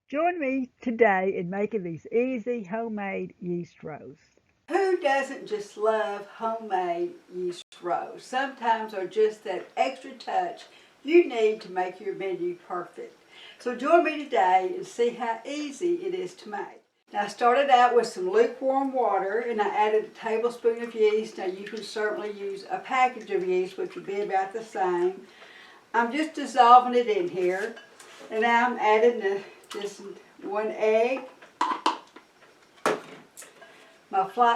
Join me today in making these easy homemade yeast rolls. Who doesn't just love homemade yeast rolls? Sometimes are just that extra touch you need to make your menu perfect. So join me today and see how easy it is to make. Now I started out with some lukewarm water and I added a tablespoon of yeast. Now you can certainly use a package of yeast, which would be about the same. I'm just dissolving it in here, and now I'm adding just one egg,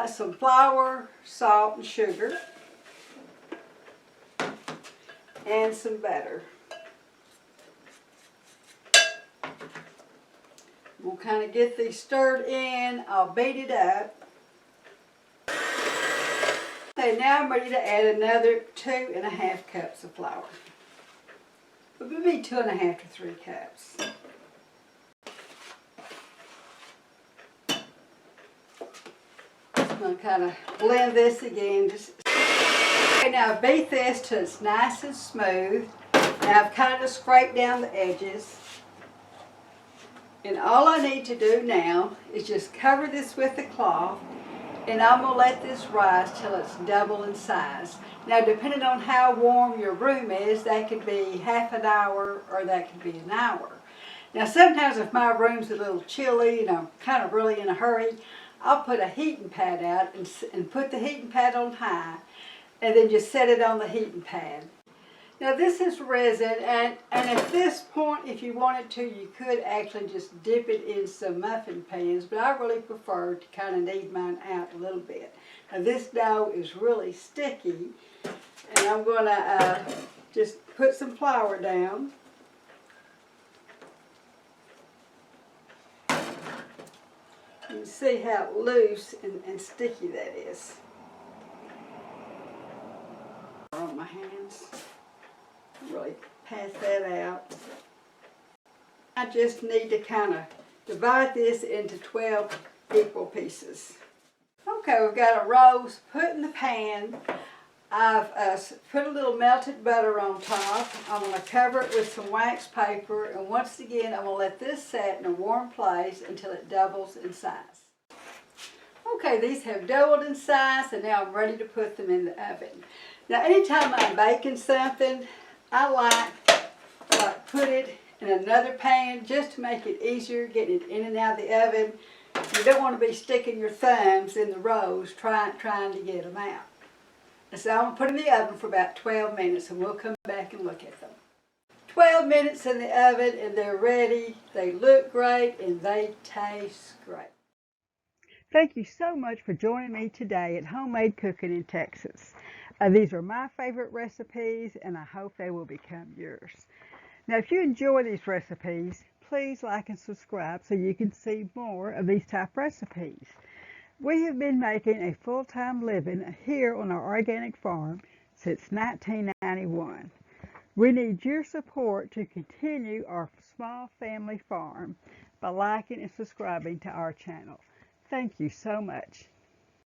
some flour, salt, and sugar, and some butter. We'll kind of get these stirred in. I'll beat it up. Okay, now I'm ready to add another 2½ cups of flour. It would be 2½ to 3 cups. I'm going to kind of blend this again. Okay, now beat this till it's nice and smooth. Now I've kind of scraped down the edges. And all I need to do now is just cover this with a cloth, and I'm going to let this rise till it's double in size. Now depending on how warm your room is, that could be half an hour or that could be an hour. Now sometimes if my room's a little chilly and I'm kind of really in a hurry, I'll put a heating pad out and put the heating pad on high and then just set it on the heating pad. Now this is resin, and at this point, if you wanted to, you could actually just dip it in some muffin pans, but I really prefer to kind of knead mine out a little bit. Now this dough is really sticky, and I'm going to just put some flour down. You can see how loose and sticky that is. On my hands. Really pass that out. I just need to kind of divide this into 12 equal pieces. Okay, we've got a roll put in the pan. I've put a little melted butter on top. I'm going to cover it with some wax paper, and once again I'm going to let this set in a warm place until it doubles in size. Okay, these have doubled in size, and now I'm ready to put them in the oven. Now anytime I'm baking something, I like put it in another pan just to make it easier getting it in and out of the oven. You don't want to be sticking your thumbs in the rolls trying to get them out. And so I'm going to put them in the oven for about 12 minutes and we'll come back and look at them. 12 minutes in the oven and they're ready. They look great and they taste great. Thank you so much for joining me today at Homemade Cooking in Texas. These are my favorite recipes, and I hope they will become yours. Now, if you enjoy these recipes, please like and subscribe so you can see more of these type recipes. We have been making a full-time living here on our organic farm since 1991. We need your support to continue our small family farm by liking and subscribing to our channel. Thank you so much.